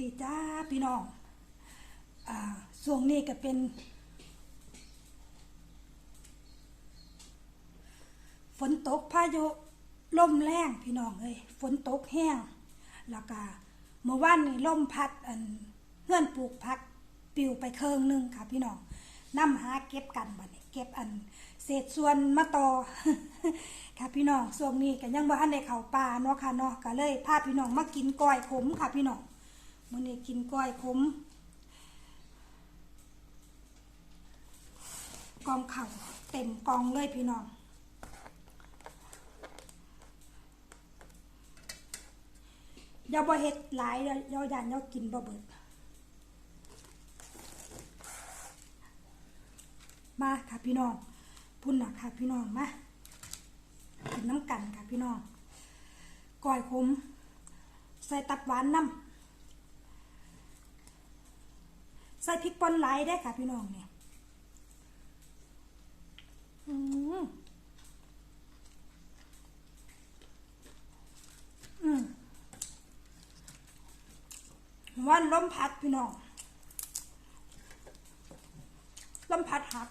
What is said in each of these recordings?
ดีจ้าพี่น้องช่วงนี้ก็เป็นฝนตกพายุลมแรงพี่น้องเอ้ยฝนตกแห้งแล้วก็เมื่อวานนี้ลมพัดเฮือนปลูกผักปิวไปเครื่องนึงค่ะพี่น้องนำหาเก็บกันบัดนี้เก็บเศษส่วนมาต่อ ค่ะพี่น้องช่วงนี้ก็ยังบ่ทันได้เข้าป่าเนาะค่ะเนาะก็เลยพาพี่น้องมากินก้อยขมค่ะพี่น้องมื้อนี้กินก้อยขมกองข้าวเต็มกองเลยพี่น้องอย่าบ่เฮ็ดหลายอย่าย่านกินบ่เบิดมาค่ะพี่น้องพุ่นน่ะค่ะพี่น้องมากินน้ำกันค่ะพี่น้องก้อยขมใส่ตับหวานน้ำใส่พริกป่นหลายได้ค่ะพี่น้องเนี่ยวันลมพัดพี่น้องลมพัดหั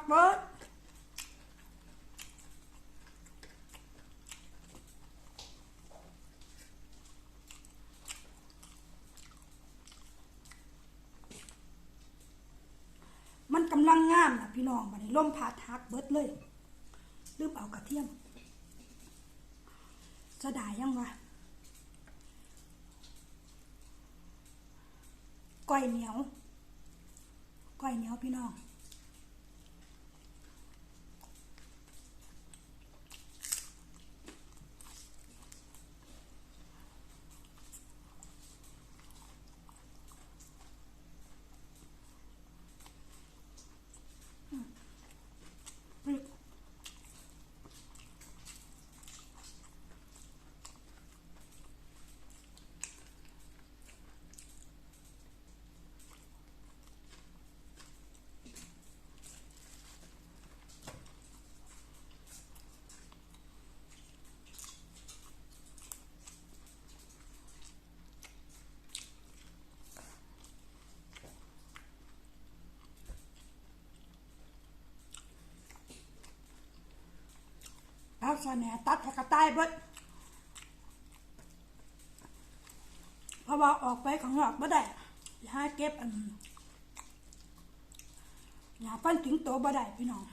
กเบิดมันกำลังงามนะพี่น้องบัดนี้ลมพัดหักเบิดเลยลืมเอากระเทียมจะได้ยังวะก้อยเหนียวพี่น้องเอาซะแหน่ตัดให้กระต่ายเบิดเพราะว่าออกไปข้างนอกบ่ได้อย่าหาเก็บอย่าปั้นถึงโตบ่ได้พี่น้อง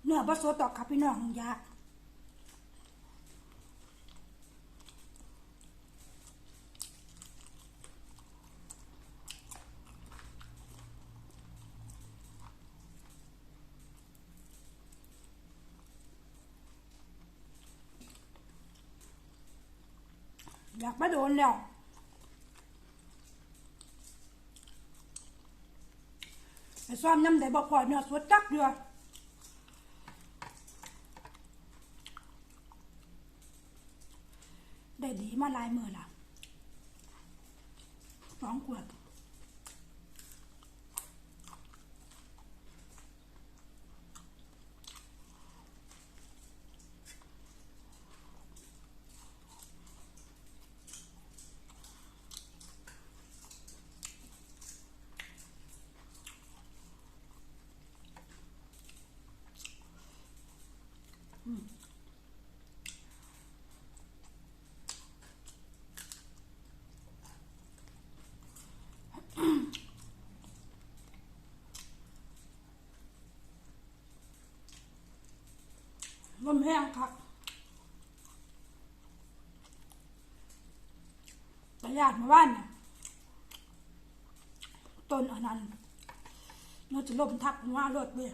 เนื้อบ่สดดอกค่ะพี่น้องอยากมาโดนแล้วไอ้ซ้อมน้ำได้บ่พอเนื้อสดจักเดือได้ดีมาหลายมื้อละ2 ขวดลมแห้งค่ะประหยัดมาบ้านเนี่ยต้นอันนั้นเราจะลมทับหัวรถเลย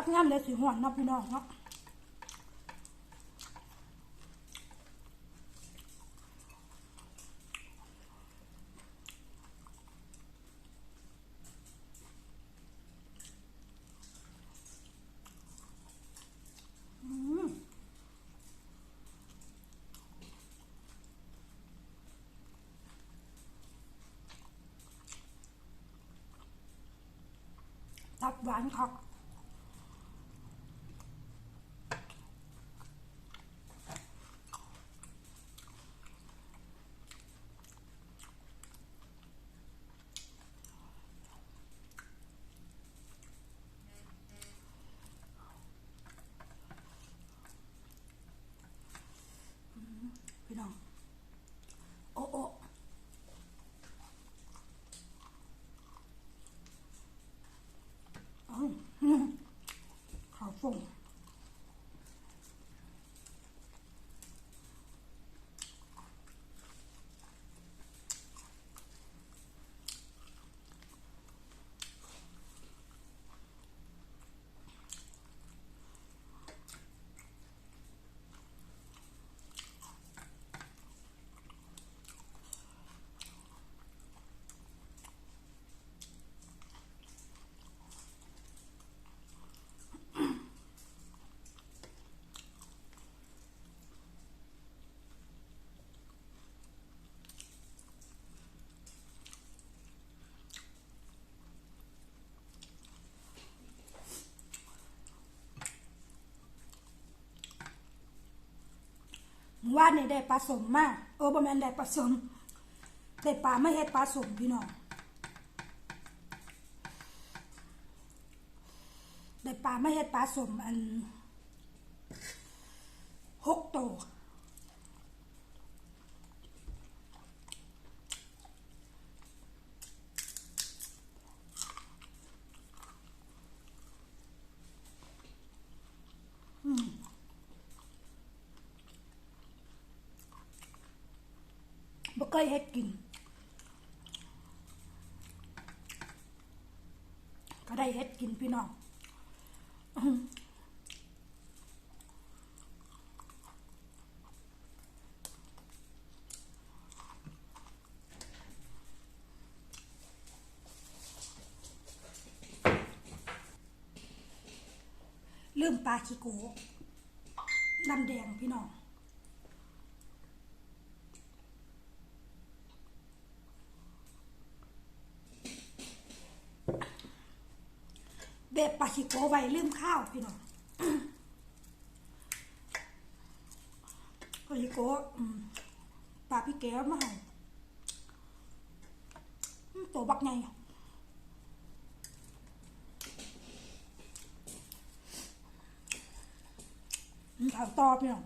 กงานเลยสิหวนเนาะพี่น้องเนาะตับหวานครับพี่น้องโอ้โอ้ข้าวฟงว่านี่ได้ปลาสมมากบ่แม่นได้ปลาสมได้ปลาไม่เฮ็ดปลาสมพี่น้องได้ปลาไม่เฮ็ดปลาสมอัน6 ตัวบ่เคยเฮ็ดกินก็ได้เฮ็ดกินพี่น้องลืมปลาขี้โกน้ำแดงพี่น้องเบ็ดปลาขี้โกไว้ลืมข้าวพี่น้องปลาขี้โกปลาพี่แก้วมาให้ตัวบักใหญ่ถามต่อพี่น้อง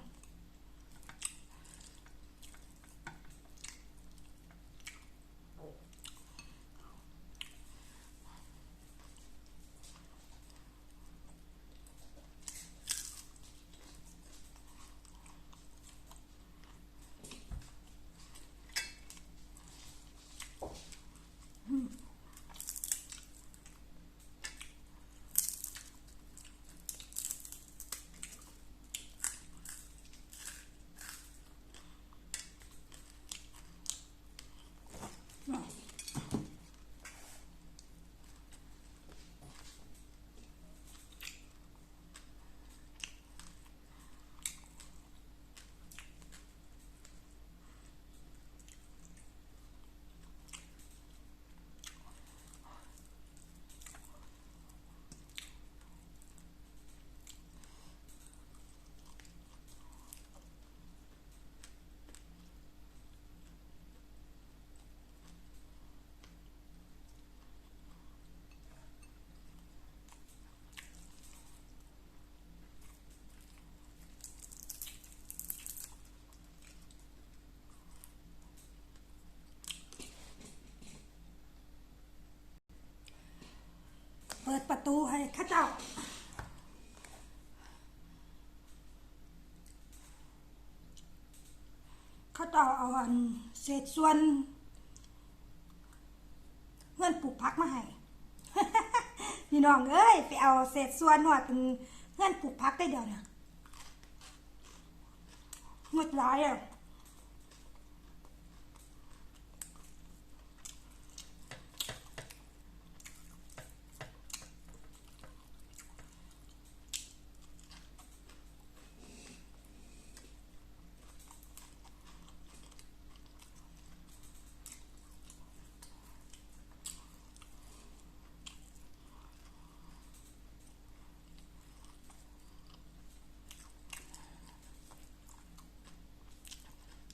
เปิดประตูให้ข้าเจ้าเอาอันเศษส่วนเงินปลูกผักมาให้ พี่น้องเอ้ยไปเอาเศษส่วนหอดเป็นเงื่อนปลูกพักได้เดียวเนี่ยงดร้ายอ่ะ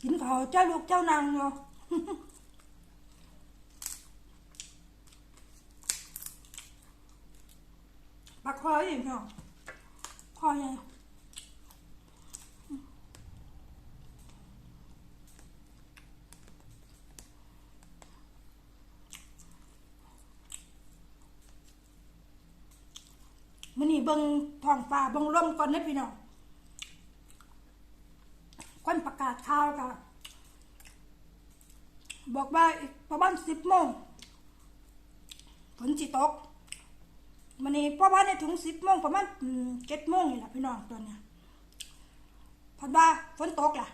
กินข้าวเจ้าลูกเจ้านางเนาะปากคออีกเนาะคอยังมื้อนี้เบิ่งท้องฟ้าเบิ่งลมก่อนเด้อพี่น้องคนประกาศข่าวก็บอกว่าอีกประมาณ10 โมงฝนสิตกมื้อนี้ประมาณได้ถึง10 โมงประมาณ7 โมงนี่ล่ะพี่น้องตอนเนี้ยเพราะว่าฝนตกล่ะ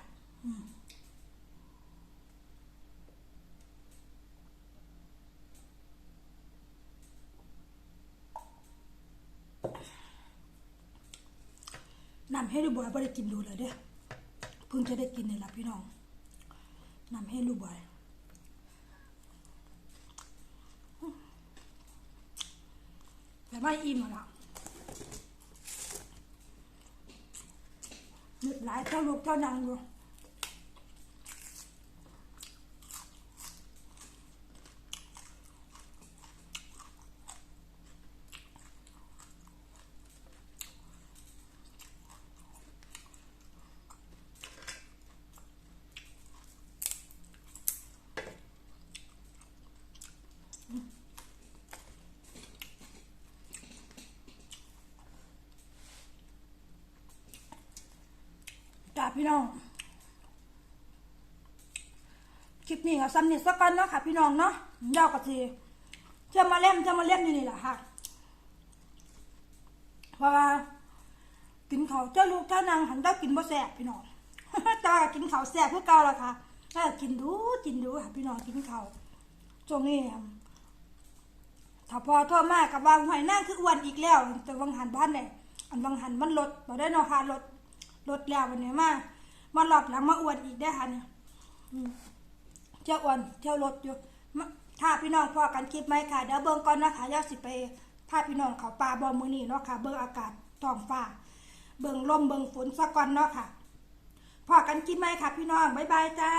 น้ำให้ลูกบอยบ่ได้กินดูเลยเด้อเพิ่งจะได้กินนี่ล่ะพี่น้องน้ำให้ลูกบอยแต่ไม่อิ่มแล้วหยุดหลายเท่าลูกเท่านางอยู่จ้าพี่น้องคลิปนี้ก็ซ้ำนี่สักกันเนาะค่ะพี่น้องเนาะยาวกว่าทีจะมาเล่นอยู่นี่แหละค่ะเพราะว่ากินเขาวเจ้าลูกเจ้านางหันเจ้ากินบ่แซ่บพี่น้องจ้ากินเขาวแซ่บเพื่อเก่าละค่ะถ้ากินดูค่ะพี่น้องกินเขาวช่วงนี้ถ้าพอโทษมากกับวางหอยนั่งคืออ้วนอีกแล้วแต่วังหันบ้านเนี่ยอันวังหันมันลดบ่ได้เนาะค่ะลดแล้ววันนี้มาหลอดหลังมาอ้วนอีกได้ค่ะเนี่ยเจ้าอ้วนเจ้าลดอยู่ถ้าพี่น้องพอกันคลิปไหมค่ะเดี๋ยวเบิ่งก่อนนะคะยาวสิไปถ้าพี่น้องเขาปลาบ่มื้อนี้เนาะค่ะเบิ่งอากาศท้องฟ้าเบิ่งลมเบิ่งฝนสักก่อนเนาะค่ะพอกันคลิปไหมค่ะพี่น้องบ๊ายบายจ้า